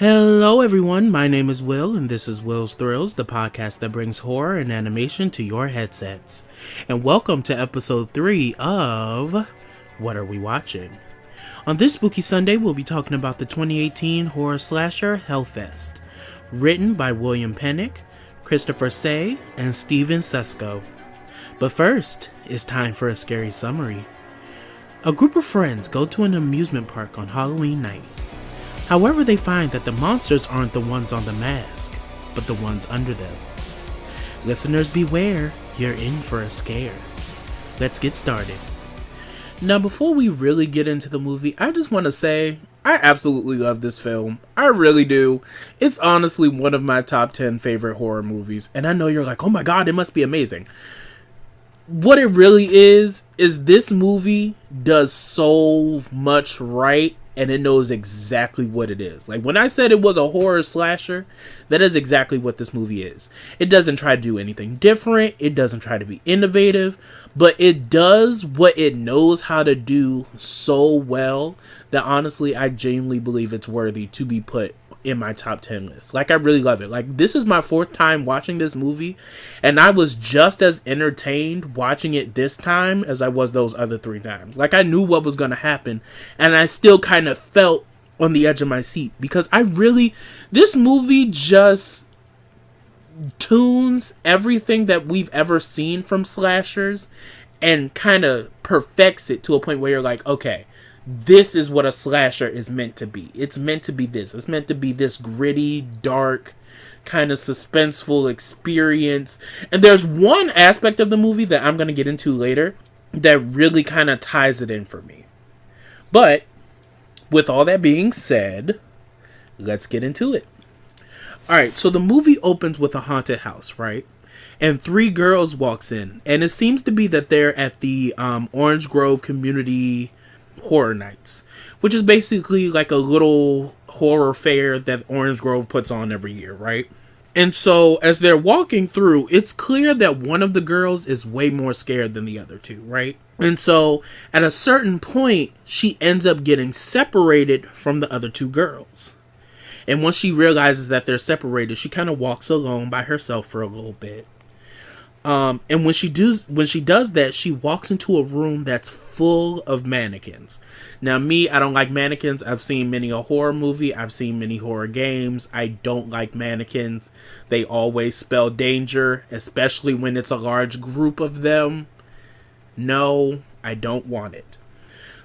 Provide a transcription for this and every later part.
Hello, everyone. My name is Will, and this is Will's Thrills, the podcast that brings horror and animation to your headsets. And welcome to episode 3 of What Are We Watching? On this spooky Sunday, we'll be talking about the 2018 horror slasher HellFest, written by William Pennick, Christopher Say, and Steven Sesko. But first, it's time for a scary summary. A group of friends go to an amusement park on Halloween night. However, they find that the monsters aren't the ones on the mask, but the ones under them. Listeners beware, you're in for a scare. Let's get started. Now, before we really get into the movie, I just want to say, I absolutely love this film. I really do. It's honestly one of my top 10 favorite horror movies, and I know you're like, oh my god, it must be amazing. What it really is this movie does so much right, and it knows exactly what it is. Like, when I said it was a horror slasher, that is exactly what this movie is. It doesn't try to do anything different. It doesn't try to be innovative, but it does what it knows how to do so well that honestly, I genuinely believe it's worthy to be put in my top 10 list. Like, I really love it. Like, this is my 4th time watching this movie, and I was just as entertained watching it this time as I was those other 3 times. Like, I knew what was going to happen, and I still kind of felt on the edge of my seat, because this movie just tunes everything that we've ever seen from slashers and kind of perfects it to a point where you're like, okay, this is what a slasher is meant to be. It's meant to be this. It's meant to be this gritty, dark, kind of suspenseful experience. And there's one aspect of the movie that I'm going to get into later that really kind of ties it in for me. But with all that being said, let's get into it. Alright, so the movie opens with a haunted house, right? And 3 girls walks in. And it seems to be that they're at the Orange Grove Community Horror Nights, which is basically like a little horror fair that Orange Grove puts on every year, right? And so as they're walking through, it's clear that one of the girls is way more scared than the other 2, right? And so at a certain point, she ends up getting separated from the other 2 girls. And once she realizes that they're separated, she kind of walks alone by herself for a little bit. And when she does that, she walks into a room that's full of mannequins. Now, I don't like mannequins. I've seen many a horror movie. I've seen many horror games. I don't like mannequins. They always spell danger, especially when it's a large group of them. No, I don't want it.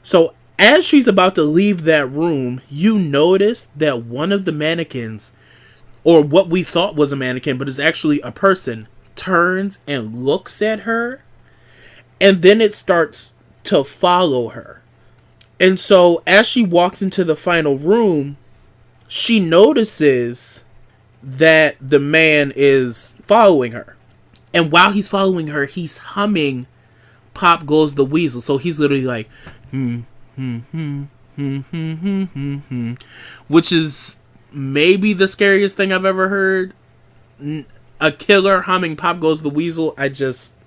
So, as she's about to leave that room, you notice that one of the mannequins, or what we thought was a mannequin, but is actually a person, turns and looks at her, and then it starts to follow her. And so as she walks into the final room, she notices that the man is following her. And while he's following her, he's humming Pop Goes the Weasel. So he's literally like, which is maybe the scariest thing I've ever heard. A killer humming Pop Goes the Weasel.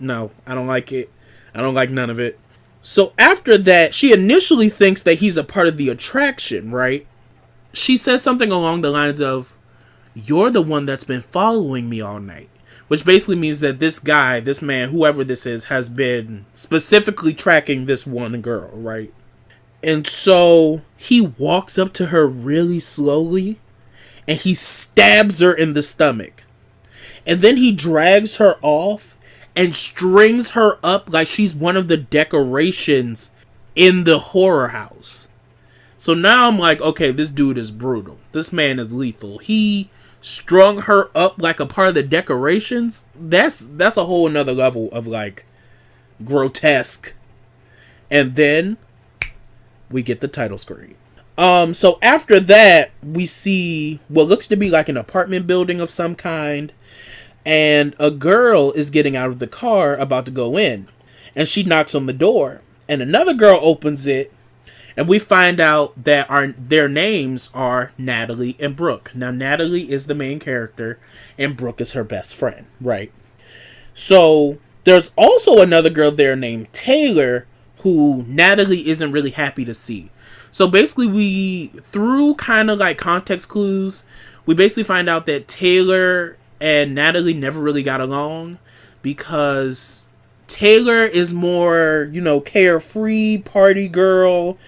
No, I don't like it. I don't like none of it. So after that, she initially thinks that he's a part of the attraction, right? She says something along the lines of, "You're the one that's been following me all night." Which basically means that this guy, this man, whoever this is, has been specifically tracking this one girl, right? And so he walks up to her really slowly, and he stabs her in the stomach. And then he drags her off and strings her up like she's one of the decorations in the horror house. So now I'm like, okay, this dude is brutal. This man is lethal. He strung her up like a part of the decorations. That's a whole nother level of like grotesque. And then we get the title screen. So after that, we see what looks to be like an apartment building of some kind. And a girl is getting out of the car about to go in. And she knocks on the door. And another girl opens it. And we find out that their names are Natalie and Brooke. Now, Natalie is the main character. And Brooke is her best friend, right? So, there's also another girl there named Taylor, who Natalie isn't really happy to see. So basically, we, through kind of like context clues, we basically find out that Taylor and Natalie never really got along because Taylor is more, carefree party girl.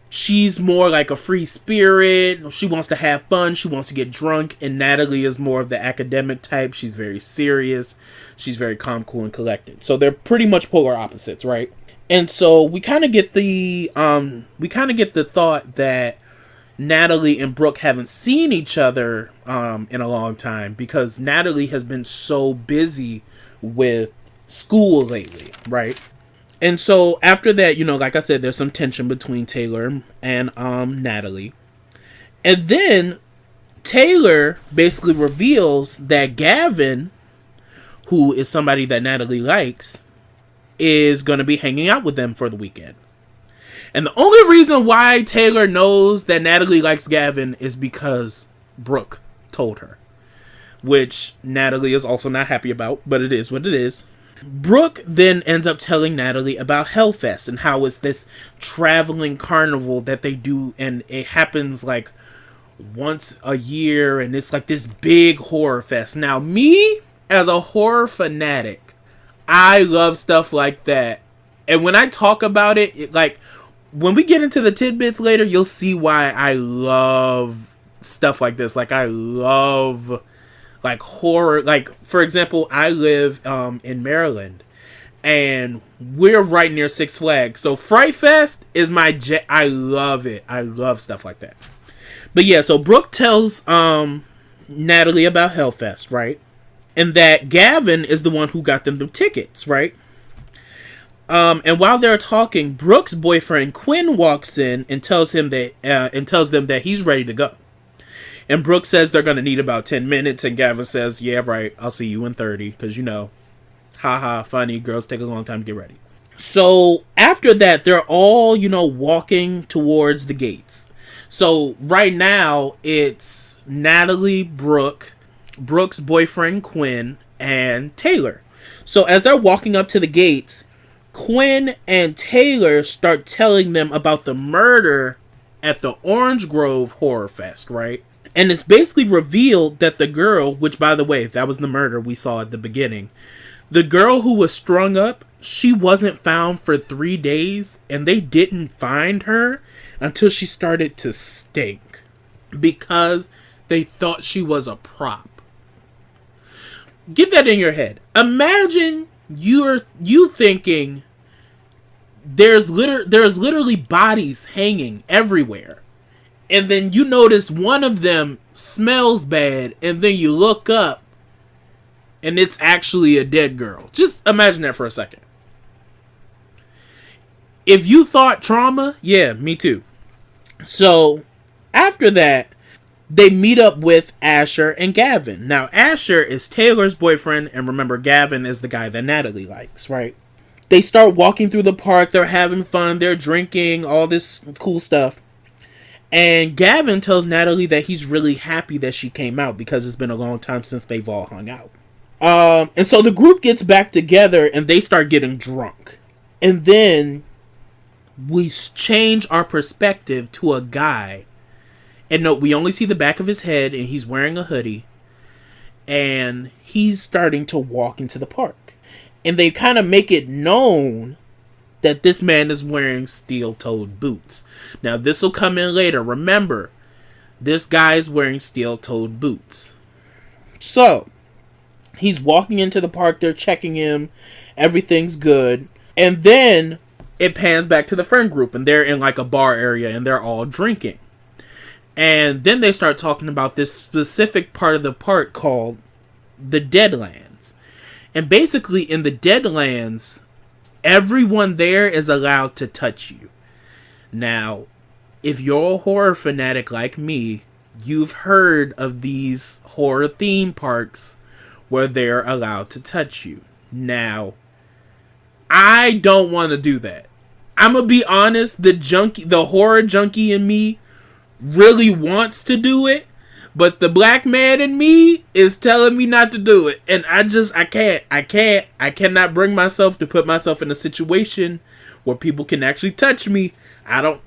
She's more like a free spirit. She wants to have fun. She wants to get drunk. And Natalie is more of the academic type. She's very serious. She's very calm, cool, and collected. So they're pretty much polar opposites, right? And so we kind of get the thought that Natalie and Brooke haven't seen each other in a long time because Natalie has been so busy with school lately, right? And so after that, like I said, there's some tension between Taylor and Natalie. And then Taylor basically reveals that Gavin, who is somebody that Natalie likes, is going to be hanging out with them for the weekend. And the only reason why Taylor knows that Natalie likes Gavin is because Brooke told her. Which Natalie is also not happy about, but it is what it is. Brooke then ends up telling Natalie about HellFest and how it's this traveling carnival that they do, and it happens like once a year, and it's like this big horror fest. Now, me, as a horror fanatic, I love stuff like that. And when I talk about it, like, when we get into the tidbits later, you'll see why I love stuff like this. Like, I love like horror. Like, for example, I live in Maryland, and we're right near Six Flags. So Fright Fest is my I love it. I love stuff like that. But yeah, so Brooke tells Natalie about HellFest, right? And that Gavin is the one who got them the tickets, right? And while they're talking, Brooke's boyfriend Quinn walks in and tells them that he's ready to go. And Brooke says they're going to need about 10 minutes. And Gavin says, yeah, right, I'll see you in 30. Because, haha, funny, girls take a long time to get ready. So after that, they're all, walking towards the gates. So right now, it's Natalie, Brooke's boyfriend Quinn, and Taylor. So as they're walking up to the gates, Quinn and Taylor start telling them about the murder at the Orange Grove Horror Fest, right? And it's basically revealed that the girl, which, by the way, that was the murder we saw at the beginning. The girl who was strung up, she wasn't found for 3 days, and they didn't find her until she started to stink because they thought she was a prop. Get that in your head. Imagine you thinking there's literally bodies hanging everywhere. And then you notice one of them smells bad, and then you look up, and it's actually a dead girl. Just imagine that for a second. If you thought trauma, yeah, me too. So, after that, they meet up with Asher and Gavin. Now, Asher is Taylor's boyfriend, and remember, Gavin is the guy that Natalie likes, right? They start walking through the park, they're having fun, they're drinking, all this cool stuff. And Gavin tells Natalie that he's really happy that she came out because it's been a long time since they've all hung out. And so the group gets back together and they start getting drunk. And then we change our perspective to a guy. And no, we only see the back of his head and he's wearing a hoodie. And he's starting to walk into the park. And they kind of make it known that this man is wearing steel-toed boots. Now, this will come in later. Remember, this guy is wearing steel-toed boots. So, he's walking into the park. They're checking him. Everything's good. And then it pans back to the friend group. And they're in like a bar area. And they're all drinking. And then they start talking about this specific part of the park called the Deadlands. And basically, in the Deadlands, everyone there is allowed to touch you. Now, if you're a horror fanatic like me, you've heard of these horror theme parks where they're allowed to touch you. Now, I don't want to do that. I'm going to be honest, the horror junkie in me really wants to do it, but the black man in me is telling me not to do it. And I cannot bring myself to put myself in a situation where people can actually touch me. I don't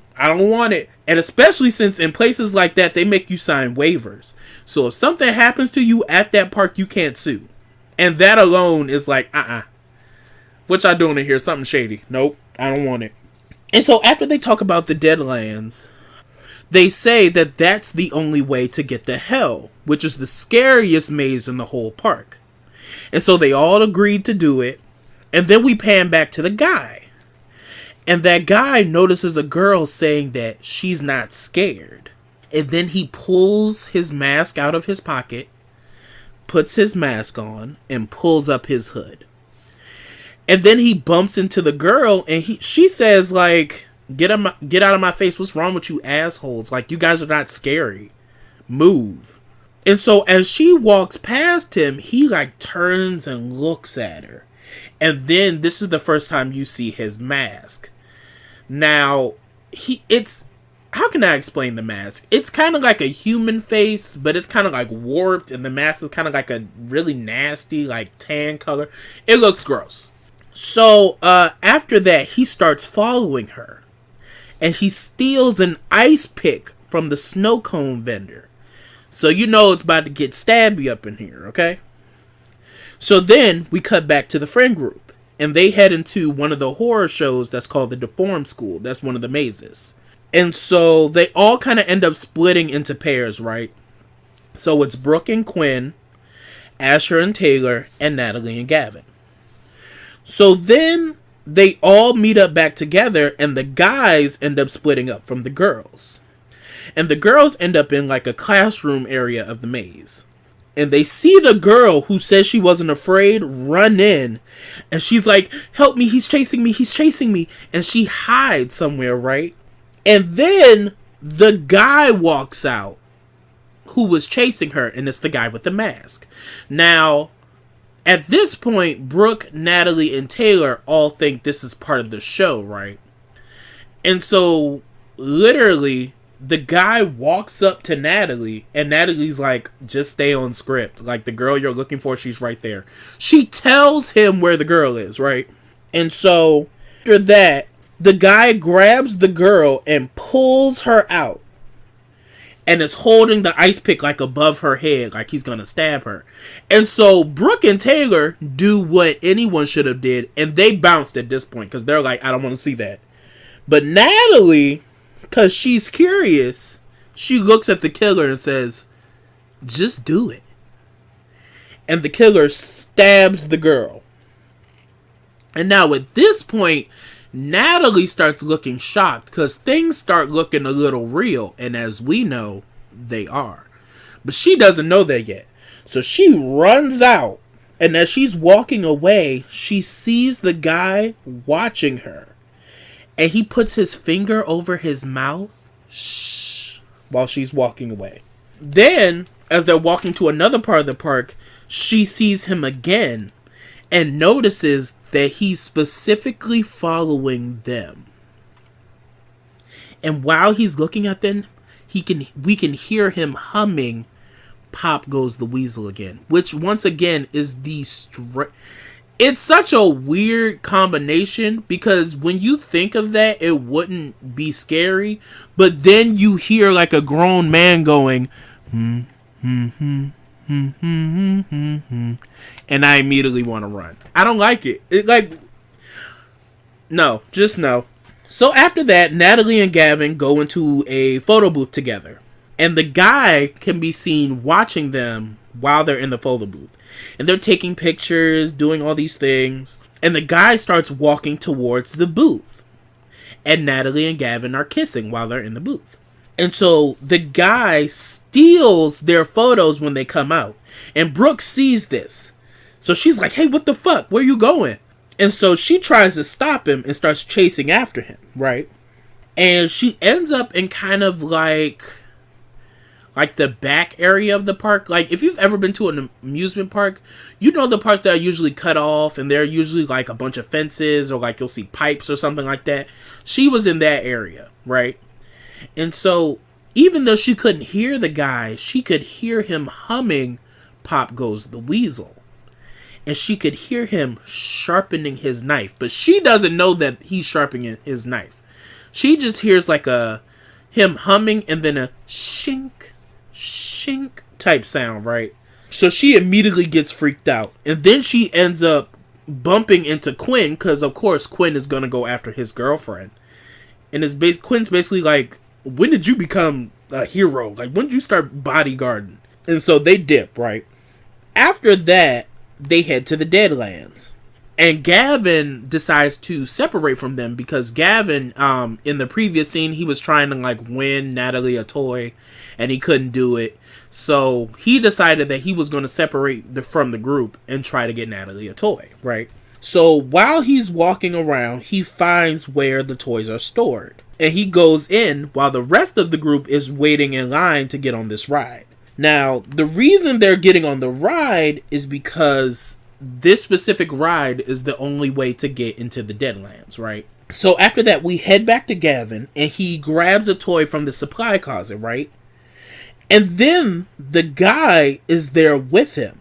want it. And especially since in places like that, they make you sign waivers. So if something happens to you at that park, you can't sue. And that alone is like, what y'all doing in here? Something shady. Nope, I don't want it. And so after they talk about the Deadlands, they say that that's the only way to get to Hell, which is the scariest maze in the whole park. And so they all agreed to do it. And then we pan back to the guy. And that guy notices a girl saying that she's not scared. And then he pulls his mask out of his pocket, puts his mask on, and pulls up his hood. And then he bumps into the girl, and she says, like, get out of my face. What's wrong with you assholes? Like, you guys are not scary. Move. And so as she walks past him, he, like, turns and looks at her. And then this is the first time you see his mask. Now, how can I explain the mask? It's kind of like a human face, but it's kind of like warped, and the mask is kind of like a really nasty, like tan color. It looks gross. So, after that, he starts following her, and he steals an ice pick from the snow cone vendor. So you know it's about to get stabby up in here, okay? So then we cut back to the friend group. And they head into one of the horror shows that's called the Deformed School. That's one of the mazes. And so they all kind of end up splitting into pairs, right? So it's Brooke and Quinn, Asher and Taylor, and Natalie and Gavin. So then they all meet up back together, and the guys end up splitting up from the girls. And the girls end up in like a classroom area of the maze. And they see the girl who says she wasn't afraid run in. And she's like, help me, he's chasing me, he's chasing me. And she hides somewhere, right? And then the guy walks out who was chasing her. And it's the guy with the mask. Now, at this point, Brooke, Natalie, and Taylor all think this is part of the show, right? And so, literally, the guy walks up to Natalie, and Natalie's like, just stay on script. Like, the girl you're looking for, she's right there. She tells him where the girl is, right? And so, after that, the guy grabs the girl and pulls her out. And is holding the ice pick, like, above her head, like he's gonna stab her. And so, Brooke and Taylor do what anyone should have did, and they bounced at this point, because they're like, I don't want to see that. But Natalie, because she's curious, she looks at the killer and says, just do it. And the killer stabs the girl. And now at this point, Natalie starts looking shocked because things start looking a little real. And as we know, they are. But she doesn't know that yet. So she runs out. And as she's walking away, she sees the guy watching her. And he puts his finger over his mouth, shh, while she's walking away. Then, as they're walking to another part of the park, she sees him again and notices that he's specifically following them. And while he's looking at them, we can hear him humming "Pop Goes the Weasel" again, which once again is it's such a weird combination because when you think of that, it wouldn't be scary. But then you hear like a grown man going, and I immediately want to run. I don't like it. No, just no. So after that, Natalie and Gavin go into a photo booth together. And the guy can be seen watching them while they're in the photo booth. And they're taking pictures, doing all these things. And the guy starts walking towards the booth. And Natalie and Gavin are kissing while they're in the booth. And so the guy steals their photos when they come out. And Brooke sees this. So she's like, hey, what the fuck? Where you going? And so she tries to stop him and starts chasing after him, right? And she ends up in kind of like the back area of the park. Like, if you've ever been to an amusement park, you know the parts that are usually cut off, and they're usually like a bunch of fences, or like you'll see pipes or something like that. She was in that area, right? And so, even though she couldn't hear the guy, she could hear him humming "Pop Goes the Weasel." And she could hear him sharpening his knife. But she doesn't know that he's sharpening his knife. She just hears like him humming and then a shink, shink type sound, right? So she immediately gets freaked out. And then she ends up bumping into Quinn, because of course Quinn is going to go after his girlfriend. And Quinn's basically like, when did you become a hero? Like, when did you start bodyguarding? And so they dip, right? After that, they head to the Deadlands. And Gavin decides to separate from them because Gavin, in the previous scene, he was trying to like win Natalie a toy and he couldn't do it. So he decided that he was going to separate from the group and try to get Natalie a toy, right? So while he's walking around, he finds where the toys are stored. And he goes in while the rest of the group is waiting in line to get on this ride. Now, the reason they're getting on the ride is because this specific ride is the only way to get into the Deadlands, right? So after that, we head back to Gavin, and he grabs a toy from the supply closet, right? And then the guy is there with him.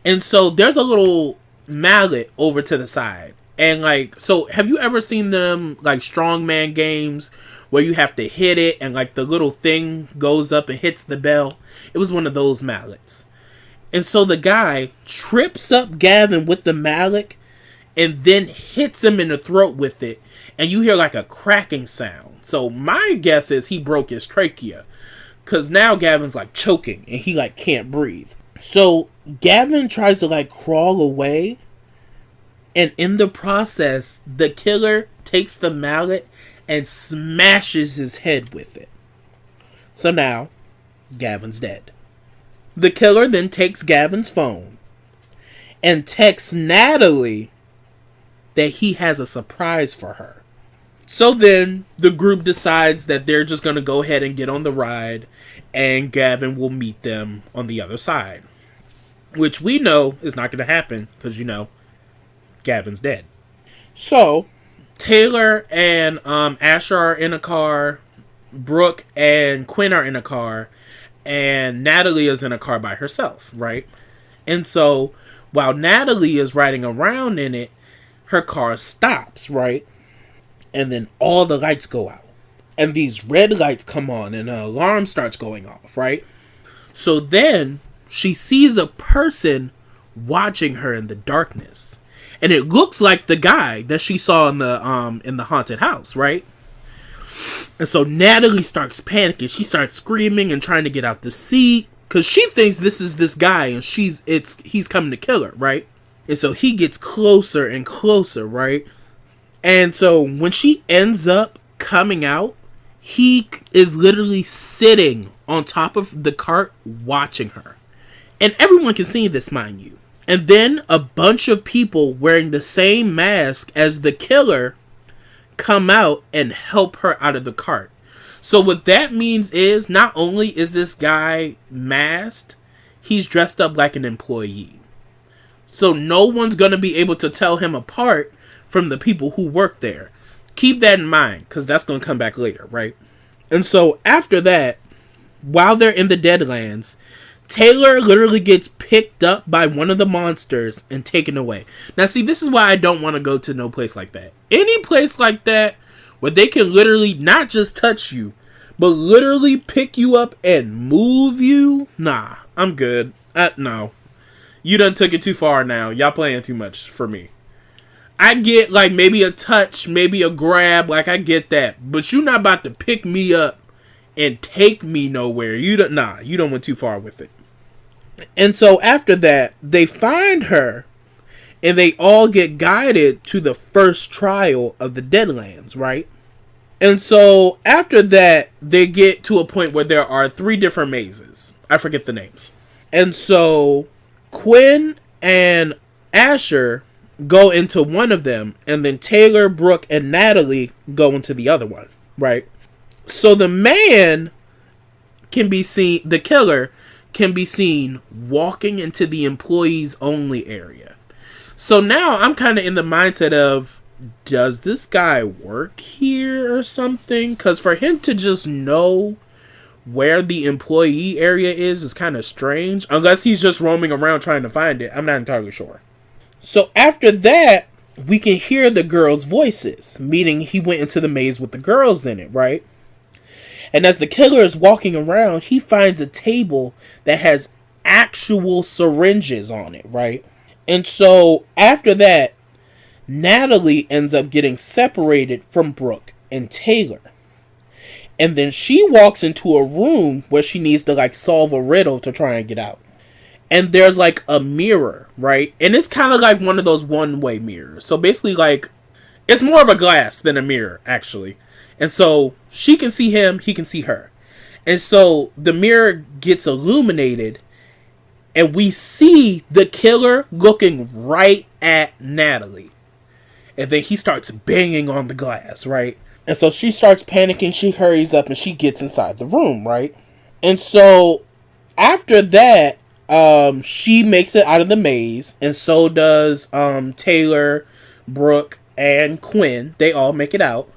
And so there's a little mallet over to the side. And like, so have you ever seen them like strongman games where you have to hit it and like the little thing goes up and hits the bell? It was one of those mallets. And so the guy trips up Gavin with the mallet and then hits him in the throat with it. And you hear like a cracking sound. So my guess is he broke his trachea. Because now Gavin's like choking and he like can't breathe. So Gavin tries to like crawl away. And in the process, the killer takes the mallet and smashes his head with it. So now, Gavin's dead. The killer then takes Gavin's phone and texts Natalie that he has a surprise for her. So then, the group decides that they're just going to go ahead and get on the ride, and Gavin will meet them on the other side. Which we know is not going to happen, because, you know, Gavin's dead. So, Taylor and Asher are in a car, Brooke and Quinn are in a car, and Natalie is in a car by herself, right? And so, while Natalie is riding around in it, her car stops, right? And then all the lights go out. And these red lights come on and an alarm starts going off, right? So then, she sees a person watching her in the darkness. And it looks like the guy that she saw in the haunted house, right? And so Natalie starts panicking. She starts screaming and trying to get out the seat because she thinks this is this guy and he's coming to kill her, right? And so he gets closer and closer, right? And so when she ends up coming out, he is literally sitting on top of the cart watching her. And everyone can see this, mind you. And then a bunch of people wearing the same mask as the killer come out and help her out of the cart. So what that means is not only is this guy masked, he's dressed up like an employee. So no one's going to be able to tell him apart from the people who work there. Keep that in mind because that's going to come back later, right? And so after that, while they're in the Deadlands, Taylor literally gets picked up by one of the monsters and taken away. Now, see, this is why I don't want to go to no place like that. Any place like that where they can literally not just touch you, but literally pick you up and move you. Nah, I'm good. No. You done took it too far now. Y'all playing too much for me. I get like maybe a touch, maybe a grab. Like I get that. But you're not about to pick me up and take me nowhere. You don't went too far with it. And so after that, they find her and they all get guided to the first trial of the Deadlands, right? And so after that, they get to a point where there are 3 different mazes. I forget the names. And so Quinn and Asher go into one of them, and then Taylor, Brooke, and Natalie go into the other one, right? So the man can be seen, the killer can be seen walking into the employees only area. So now I'm kind of in the mindset of, does this guy work here or something? Because for him to just know where the employee area is kind of strange. Unless he's just roaming around trying to find it. I'm not entirely sure. So after that, we can hear the girls' voices, meaning he went into the maze with the girls in it, right? And as the killer is walking around, he finds a table that has actual syringes on it, right? And so after that, Natalie ends up getting separated from Brooke and Taylor. And then she walks into a room where she needs to like solve a riddle to try and get out. And there's like a mirror, right? And it's kind of like one of those one-way mirrors. So basically like, it's more of a glass than a mirror, actually. And so she can see him, he can see her. And so the mirror gets illuminated and we see the killer looking right at Natalie. And then he starts banging on the glass, right? And so she starts panicking, she hurries up and she gets inside the room, right? And so after that, she makes it out of the maze, and so does Taylor, Brooke, and Quinn. They all make it out.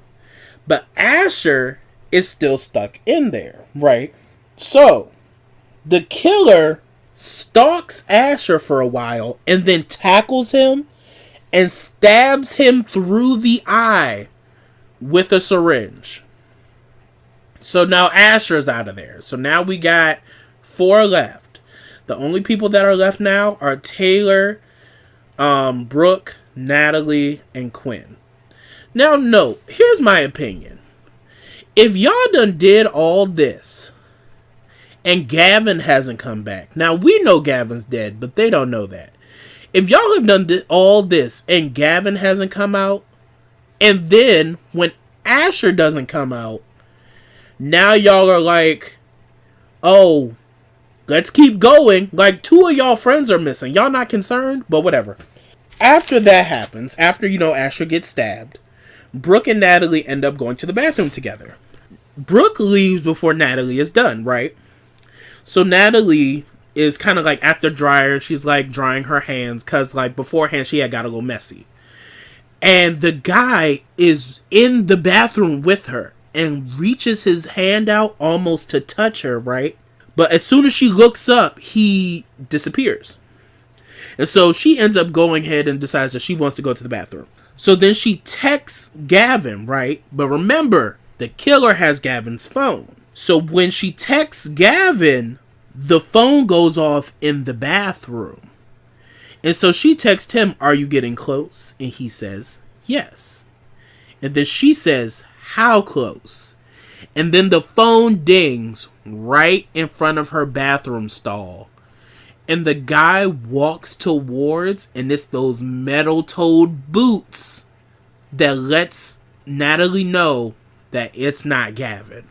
But Asher is still stuck in there, right? So the killer stalks Asher for a while and then tackles him and stabs him through the eye with a syringe. So now Asher's out of there. So now we got 4 left. The only people that are left now are Taylor, Brooke, Natalie, and Quinn. Now note, here's my opinion. If y'all done did all this and Gavin hasn't come back. Now we know Gavin's dead, but they don't know that. If y'all have done all this and Gavin hasn't come out, and then when Asher doesn't come out, now y'all are like, oh, let's keep going. Like 2 of y'all friends are missing. Y'all not concerned? But whatever. After that happens, after, Asher gets stabbed, Brooke and Natalie end up going to the bathroom together. Brooke leaves before Natalie is done, right? So Natalie is kind of like at the dryer. She's like drying her hands because like beforehand she had got a little messy. And the guy is in the bathroom with her and reaches his hand out almost to touch her, right? But as soon as she looks up, he disappears. And so she ends up going ahead and decides that she wants to go to the bathroom. So then she texts Gavin, right? But remember, the killer has Gavin's phone. So when she texts Gavin, the phone goes off in the bathroom. And so she texts him, "Are you getting close?" And he says, "Yes." And then she says, "How close?" And then the phone dings right in front of her bathroom stall. And the guy walks towards, and it's those metal-toed boots that lets Natalie know that it's not Gavin.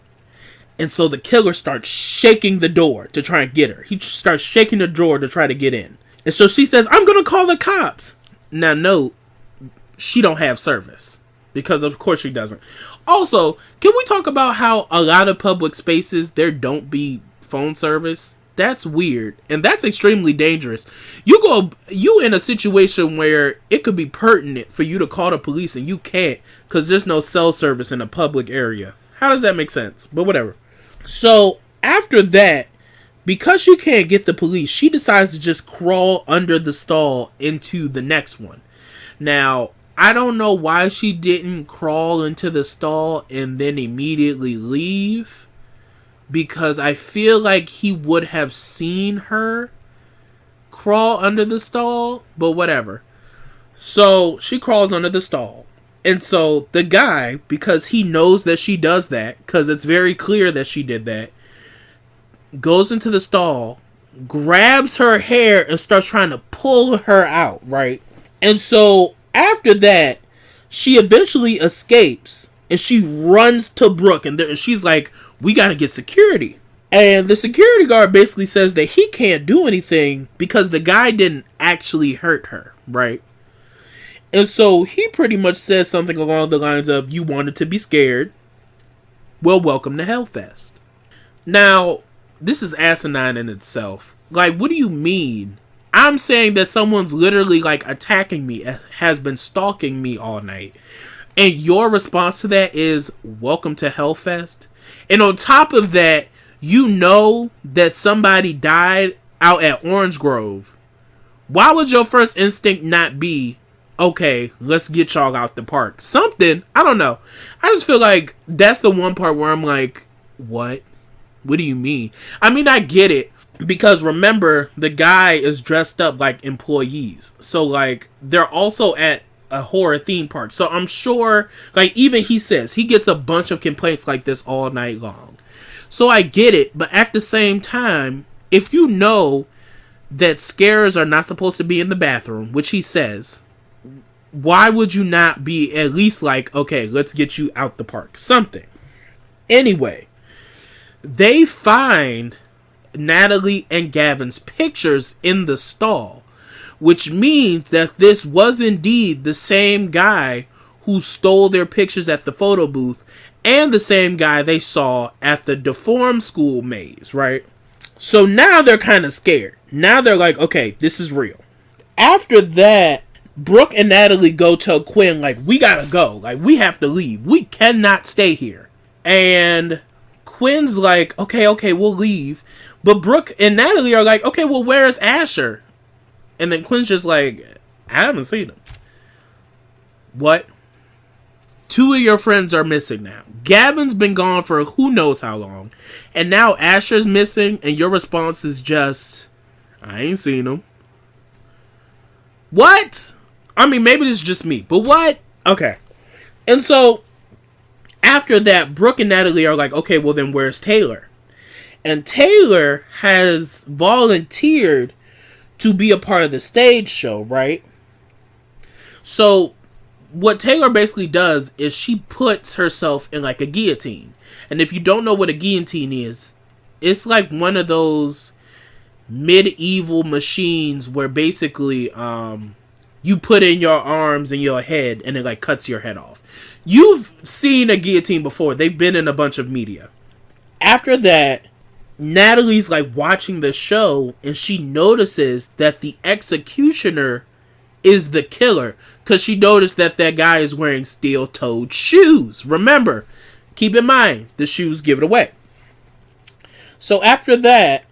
And so the killer starts shaking the door to try and get her. He starts shaking the door to try to get in. And so she says, "I'm going to call the cops." Now, note, she don't have service. Because of course she doesn't. Also, can we talk about how a lot of public spaces, there don't be phone service? That's weird. And that's extremely dangerous. You in a situation where it could be pertinent for you to call the police and you can't because there's no cell service in a public area. How does that make sense? But whatever. So after that, because she can't get the police, she decides to just crawl under the stall into the next one. Now, I don't know why she didn't crawl into the stall and then immediately leave. Because I feel like he would have seen her crawl under the stall. But whatever. So she crawls under the stall. And so the guy, because he knows that she does that, because it's very clear that she did that, goes into the stall, grabs her hair, and starts trying to pull her out, right? And so after that, she eventually escapes, and she runs to Brooke, and she's like, "We gotta get security." And the security guard basically says that he can't do anything because the guy didn't actually hurt her, right? And so he pretty much says something along the lines of, "You wanted to be scared? Well, welcome to HellFest." Now, this is asinine in itself. Like, what do you mean? I'm saying that someone's literally like attacking me, has been stalking me all night. And your response to that is, "Welcome to HellFest." And on top of that, you know that somebody died out at Orange Grove. Why would your first instinct not be, okay, let's get y'all out the park. Something. I don't know. I just feel like that's the one part where I'm like, what? What do you mean? I mean, I get it. Because remember, the guy is dressed up like employees. So, like, they're also at a horror theme park. So I'm sure, like, even he says he gets a bunch of complaints like this all night long. So I get it. But at the same time, if you know that scares are not supposed to be in the bathroom, which he says, why would you not be at least like, okay, let's get you out the park? Something. Anyway, they find Natalie and Gavin's pictures in the stall, which means that this was indeed the same guy who stole their pictures at the photo booth and the same guy they saw at the deformed school maze, right? So now they're kind of scared. Now they're like, okay, this is real. After that, Brooke and Natalie go tell Quinn, like, we gotta go. Like, we have to leave. We cannot stay here. And Quinn's like, okay, we'll leave. But Brooke and Natalie are like, okay, well, where's Asher? And then Quinn's just like, I haven't seen him. What? 2 of your friends are missing now. Gavin's been gone for who knows how long. And now Asher's missing, and your response is just, I ain't seen him. What? I mean, maybe it's just me, but what? Okay. And so, after that, Brooke and Natalie are like, okay, well then where's Taylor? And Taylor has volunteered to be a part of the stage show, right? So, what Taylor basically does is she puts herself in like a guillotine. And if you don't know what a guillotine is, it's like one of those medieval machines where basically you put in your arms and your head and it like cuts your head off. You've seen a guillotine before. They've been in a bunch of media. After that, Natalie's like watching the show and she notices that the executioner is the killer because she noticed that that guy is wearing steel-toed shoes. Remember, keep in mind, the shoes give it away. So after that,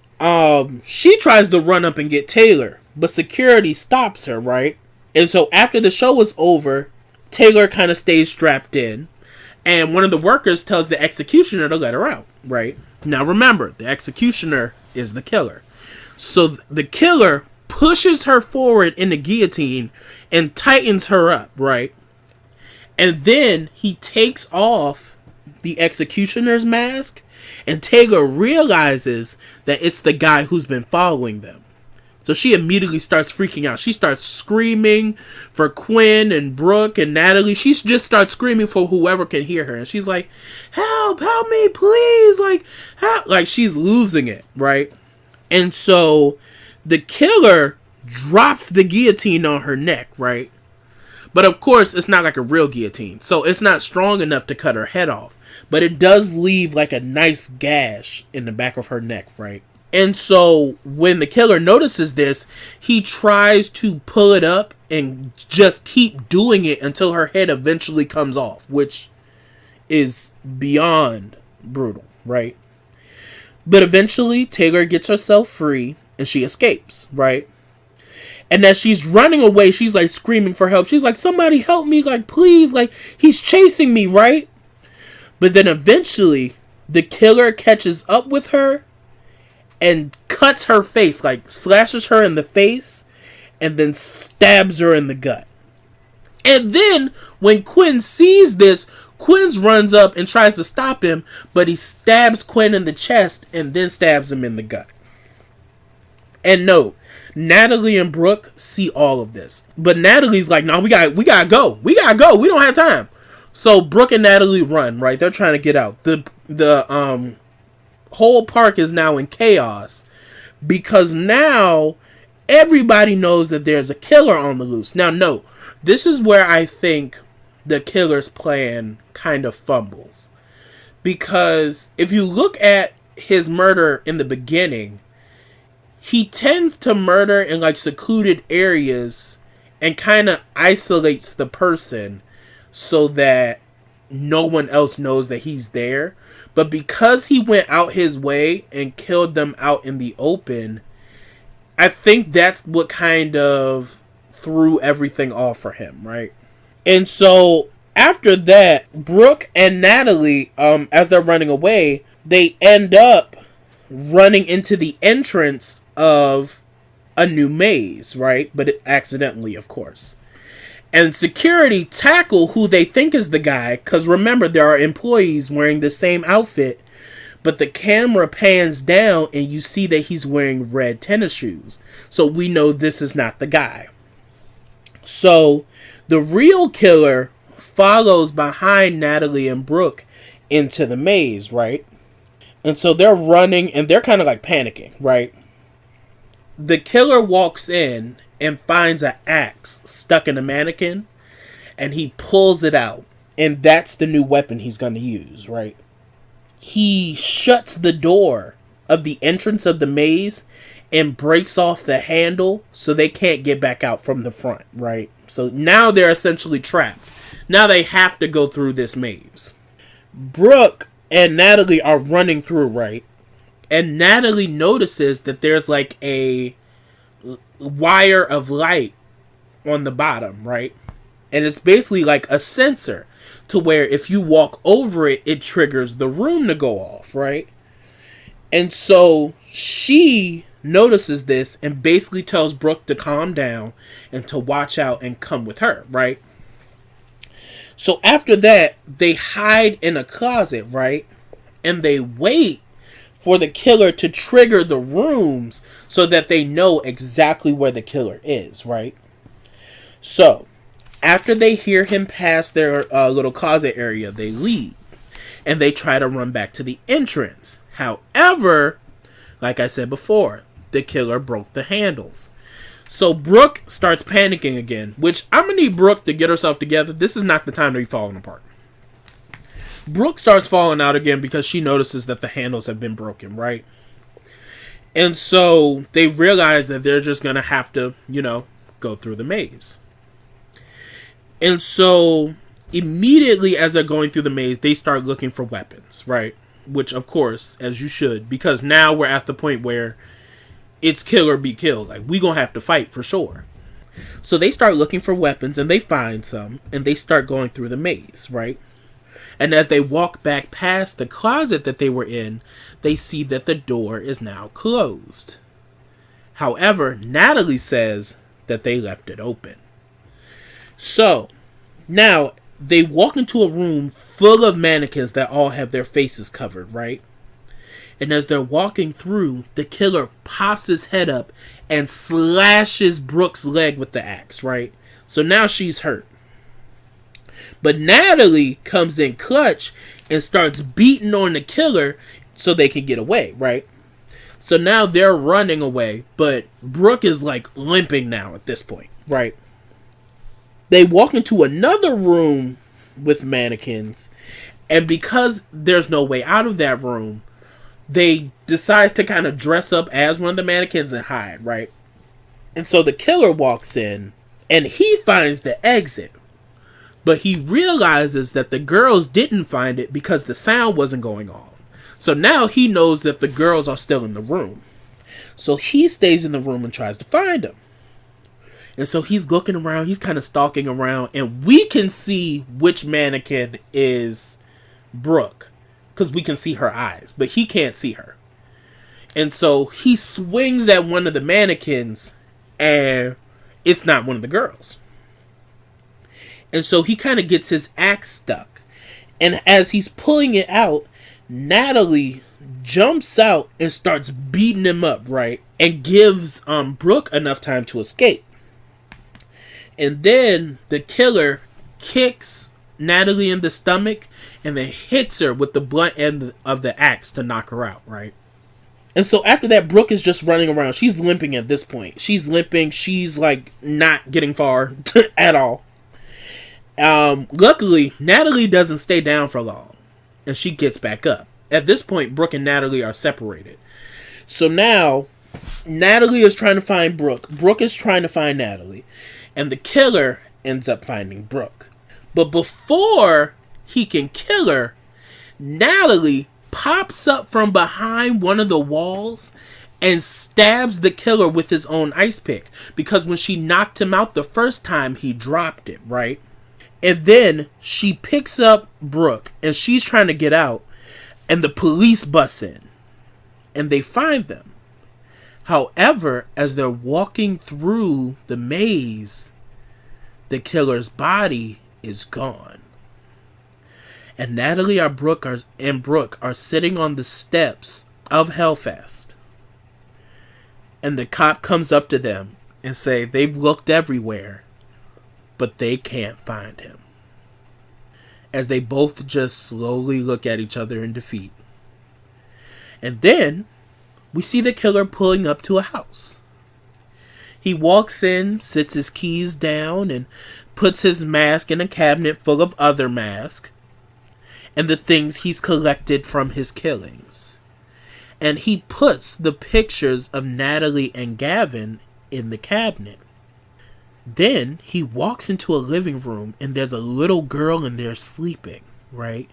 she tries to run up and get Taylor, but security stops her, right? And so after the show is over, Taylor kind of stays strapped in, and one of the workers tells the executioner to let her out, right? Now remember, the executioner is the killer. So the killer pushes her forward in the guillotine and tightens her up, right? And then he takes off the executioner's mask, and Taylor realizes that it's the guy who's been following them. So she immediately starts freaking out. She starts screaming for Quinn and Brooke and Natalie. She just starts screaming for whoever can hear her. And she's like, help me, please. Like, help. Like, she's losing it, right? And so the killer drops the guillotine on her neck, right? But of course, it's not like a real guillotine. So it's not strong enough to cut her head off. But it does leave like a nice gash in the back of her neck, right? And so when the killer notices this, he tries to pull it up and just keep doing it until her head eventually comes off, which is beyond brutal, right? But eventually Taylor gets herself free and she escapes, right? And as she's running away, she's like screaming for help. She's like, somebody help me, like, please, like, he's chasing me, right? But then eventually the killer catches up with her and cuts her face, like slashes her in the face and then stabs her in the gut. And then when Quinn sees this, Quinn runs up and tries to stop him, but he stabs Quinn in the chest and then stabs him in the gut. And no, Natalie and Brooke see all of this. But Natalie's like, no, we gotta go. We don't have time. So Brooke and Natalie run, right? They're trying to get out. The whole park is now in chaos because now everybody knows that there's a killer on the loose. Now, no, this is where I think the killer's plan kind of fumbles. Because if you look at his murder in the beginning, he tends to murder in like secluded areas and kind of isolates the person so that no one else knows that he's there. But because he went out his way and killed them out in the open, I think that's what kind of threw everything off for him, right? And so after that, Brooke and Natalie, as they're running away, they end up running into the entrance of a new maze, right? But accidentally, of course. And security tackle who they think is the guy, because remember, there are employees wearing the same outfit, but the camera pans down and you see that he's wearing red tennis shoes. So we know this is not the guy. So the real killer follows behind Natalie and Brooke into the maze, right? And so they're running and they're kind of like panicking, right? The killer walks in and finds an axe stuck in a mannequin, and he pulls it out, and that's the new weapon he's going to use, right? He shuts the door of the entrance of the maze and breaks off the handle so they can't get back out from the front, right? So now they're essentially trapped. Now they have to go through this maze. Brooke and Natalie are running through, right? And Natalie notices that there's like a wire of light on the bottom, right? And it's basically like a sensor to where if you walk over it, it triggers the room to go off, right? And so she notices this and basically tells Brooke to calm down and to watch out and come with her, right? So after that, they hide in a closet, right? And they wait for the killer to trigger the rooms so that they know exactly where the killer is, right? So after they hear him pass their little closet area, they leave and they try to run back to the entrance. However, like I said before, the killer broke the handles. So Brooke starts panicking again, which I'm going to need Brooke to get herself together. This is not the time to be falling apart. Brooke starts falling out again because she notices that the handles have been broken, right? And so they realize that they're just going to have to, go through the maze. And so immediately as they're going through the maze, they start looking for weapons, right? Which, of course, as you should, because now we're at the point where it's kill or be killed. Like, we gonna have to fight for sure. So they start looking for weapons and they find some and they start going through the maze, right? And as they walk back past the closet that they were in, they see that the door is now closed. However, Natalie says that they left it open. So now they walk into a room full of mannequins that all have their faces covered, right? And as they're walking through, the killer pops his head up and slashes Brooke's leg with the axe, right? So now she's hurt. But Natalie comes in clutch and starts beating on the killer so they can get away, right? So now they're running away, but Brooke is like limping now at this point, right? They walk into another room with mannequins, and because there's no way out of that room, they decide to kind of dress up as one of the mannequins and hide, right? And so the killer walks in and he finds the exit. But he realizes that the girls didn't find it because the sound wasn't going on. So now he knows that the girls are still in the room. So he stays in the room and tries to find them. And so he's looking around, he's kind of stalking around, and we can see which mannequin is Brooke, because we can see her eyes, but he can't see her. And so he swings at one of the mannequins, and it's not one of the girls. And so he kind of gets his axe stuck. And as he's pulling it out, Natalie jumps out and starts beating him up, right? And gives Brooke enough time to escape. And then the killer kicks Natalie in the stomach and then hits her with the blunt end of the axe to knock her out, right? And so after that, Brooke is just running around. She's limping at this point. She's limping. She's like not getting far at all. Luckily, Natalie doesn't stay down for long and she gets back up. At this point, Brooke and Natalie are separated. So now Natalie is trying to find Brooke. Brooke is trying to find Natalie. And the killer ends up finding Brooke. But before he can kill her, Natalie pops up from behind one of the walls and stabs the killer with his own ice pick. Because when she knocked him out the first time, he dropped it, right? And then she picks up Brooke, and she's trying to get out, and the police bust in, and they find them. However, as they're walking through the maze, the killer's body is gone. And Natalie and Brooke are sitting on the steps of HellFest. And the cop comes up to them and say they've looked everywhere, but they can't find him. As they both just slowly look at each other in defeat. And then we see the killer pulling up to a house. He walks in, sits his keys down, and puts his mask in a cabinet full of other masks and the things he's collected from his killings. And he puts the pictures of Natalie and Gavin in the cabinet. Then he walks into a living room and there's a little girl in there sleeping, right?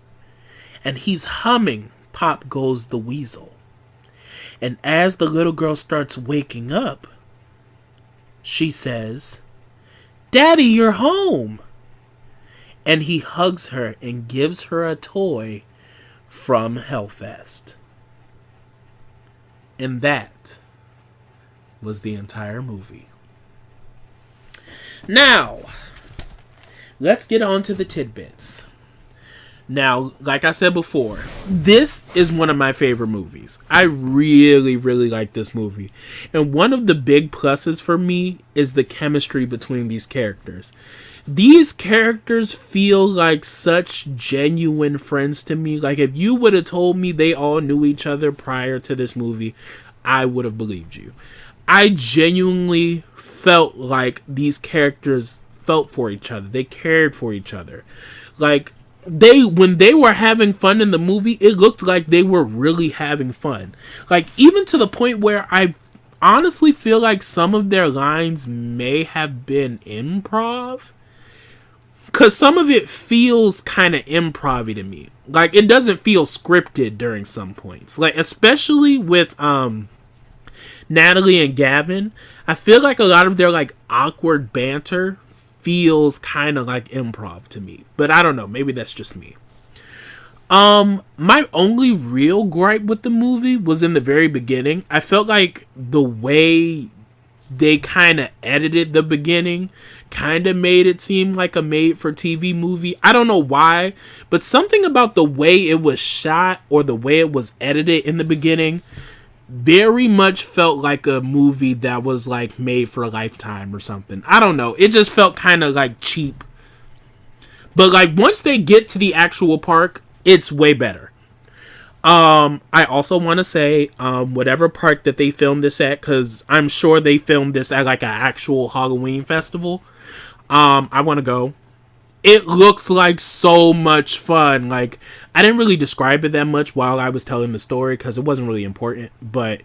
And he's humming Pop Goes the Weasel. And as the little girl starts waking up, she says, "Daddy, you're home." And he hugs her and gives her a toy from HellFest. And that was the entire movie. Now, let's get on to the tidbits. Now, like I said before, this is one of my favorite movies. I really, really like this movie. And one of the big pluses for me is the chemistry between these characters. These characters feel like such genuine friends to me. Like, if you would have told me they all knew each other prior to this movie, I would have believed you. I genuinely felt like these characters felt for each other. They cared for each other. Like, when they were having fun in the movie, it looked like they were really having fun. Like, even to the point where I honestly feel like some of their lines may have been improv. Because some of it feels kind of improv-y to me. Like, it doesn't feel scripted during some points. Like, especially with Natalie and Gavin, I feel like a lot of their, like, awkward banter feels kind of like improv to me. But I don't know. Maybe that's just me. My only real gripe with the movie was in the very beginning. I felt like the way they kind of edited the beginning kind of made it seem like a made-for-TV movie. I don't know why, but something about the way it was shot or the way it was edited in the beginning very much felt like a movie that was like made for a Lifetime or something. I don't know. It just felt kind of like cheap. But like once they get to the actual park, it's way better. I also want to say, whatever park that they filmed this at, because I'm sure they filmed this at like an actual Halloween festival. I want to go. It looks like so much fun. Like, I didn't really describe it that much while I was telling the story because it wasn't really important, but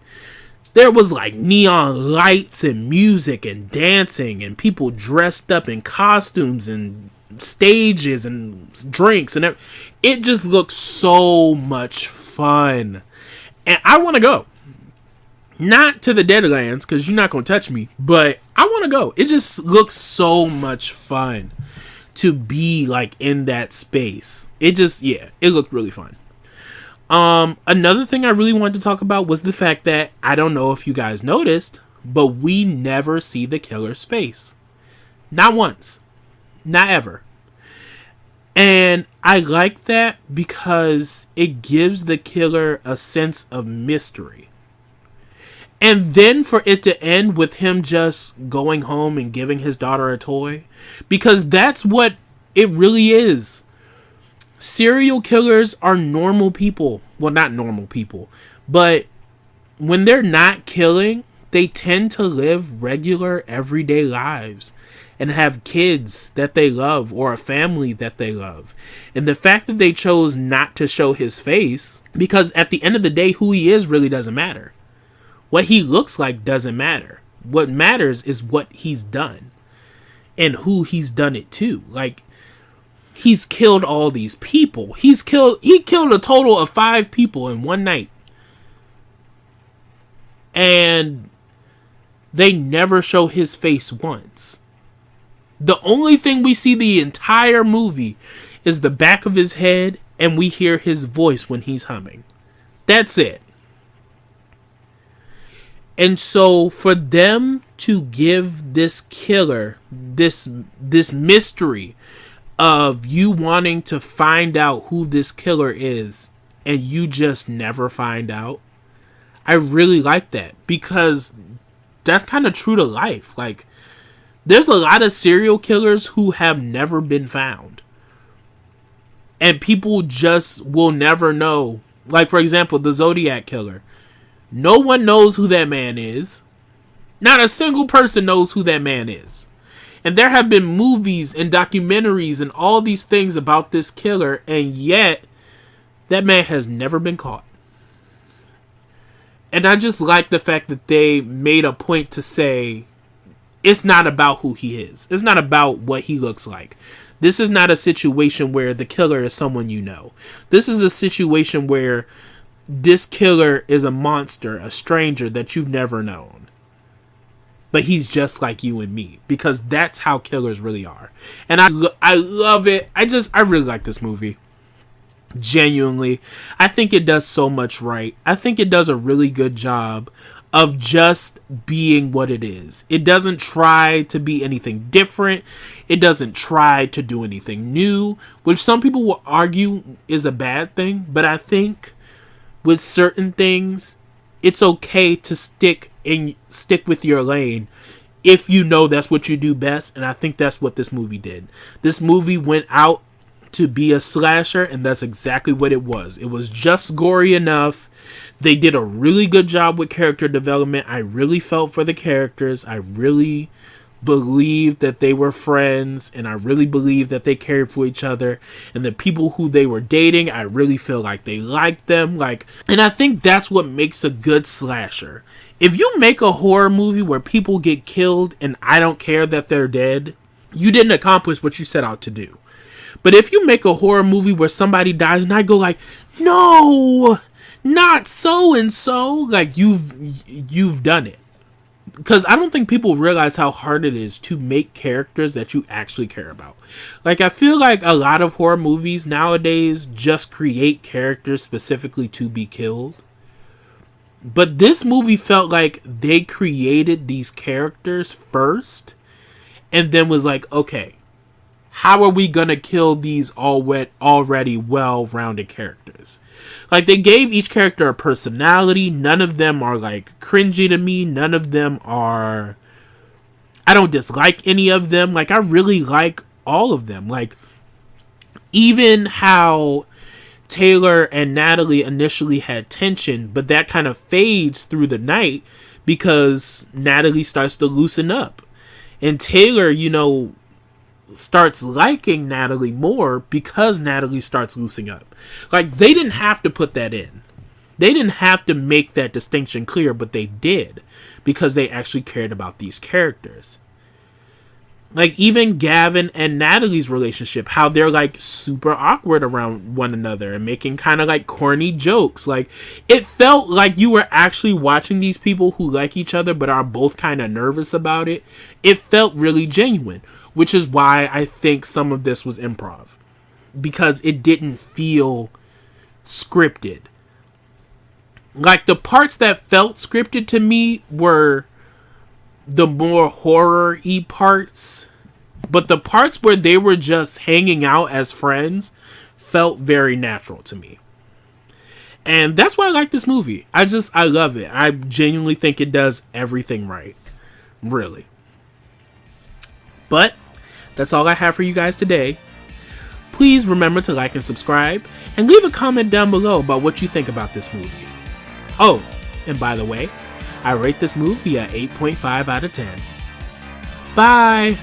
there was like neon lights and music and dancing and people dressed up in costumes and stages and drinks and it just looks so much fun. And I want to go. Not to the Deadlands because you're not going to touch me, but I want to go. It just looks so much fun to be like in that space. It looked really fun. Another thing I really wanted to talk about was the fact that, I don't know if you guys noticed, but we never see the killer's face. Not once. Not ever. And I like that because it gives the killer a sense of mystery. And then for it to end with him just going home and giving his daughter a toy. Because that's what it really is. Serial killers are normal people. Well, not normal people. But when they're not killing, they tend to live regular, everyday lives. And have kids that they love or a family that they love. And the fact that they chose not to show his face, because at the end of the day, who he is really doesn't matter. What he looks like doesn't matter. What matters is what he's done. And who he's done it to. Like, he's killed all these people. He killed a total of 5 people in one night. And they never show his face once. The only thing we see the entire movie is the back of his head, and we hear his voice when he's humming. That's it. And so for them to give this killer this mystery of you wanting to find out who this killer is, and you just never find out, I really like that, because that's kind of true to life. Like, there's a lot of serial killers who have never been found, and people just will never know. Like, for example, the Zodiac killer. No one knows who that man is. Not a single person knows who that man is. And there have been movies and documentaries and all these things about this killer, and yet that man has never been caught. And I just like the fact that they made a point to say it's not about who he is. It's not about what he looks like. This is not a situation where the killer is someone you know. This is a situation where this killer is a monster, a stranger that you've never known. But he's just like you and me, because that's how killers really are. And I love it. I really like this movie. Genuinely. I think it does so much right. I think it does a really good job of just being what it is. It doesn't try to be anything different. It doesn't try to do anything new, which some people will argue is a bad thing. But I think with certain things, it's okay to stick with your lane if you know that's what you do best. And I think that's what this movie did. This movie went out to be a slasher, and that's exactly what it was. It was just gory enough. They did a really good job with character development. I really felt for the characters. I really believed that they were friends, and I really believed that they cared for each other. And the people who they were dating, I really feel like they liked them. And I think that's what makes a good slasher. If you make a horror movie where people get killed and I don't care that they're dead, you didn't accomplish what you set out to do. But if you make a horror movie where somebody dies and I go like, no, not so and so, like you've done it. Because I don't think people realize how hard it is to make characters that you actually care about. Like, I feel like a lot of horror movies nowadays just create characters specifically to be killed. But this movie felt like they created these characters first and then was like, okay, how are we going to kill these already well-rounded characters? Like, they gave each character a personality. None of them are, like, cringy to me. None of them are... I don't dislike any of them. Like, I really like all of them. Like, even how Taylor and Natalie initially had tension, but that kind of fades through the night because Natalie starts to loosen up. And Taylor, starts liking Natalie more because Natalie starts loosening up. Like, they didn't have to put that in. They didn't have to make that distinction clear, but they did because they actually cared about these characters. Like, even Gavin and Natalie's relationship, how they're, like, super awkward around one another and making kind of, like, corny jokes. Like, it felt like you were actually watching these people who like each other but are both kind of nervous about it. It felt really genuine, which is why I think some of this was improv. Because it didn't feel scripted. Like, the parts that felt scripted to me were the more horror-y parts, but the parts where they were just hanging out as friends felt very natural to me. And that's why I like this movie. I love it. I genuinely think it does everything right. Really. But that's all I have for you guys today. Please remember to like and subscribe, and leave a comment down below about what you think about this movie. Oh, and by the way, I rate this movie a 8.5 out of 10. Bye!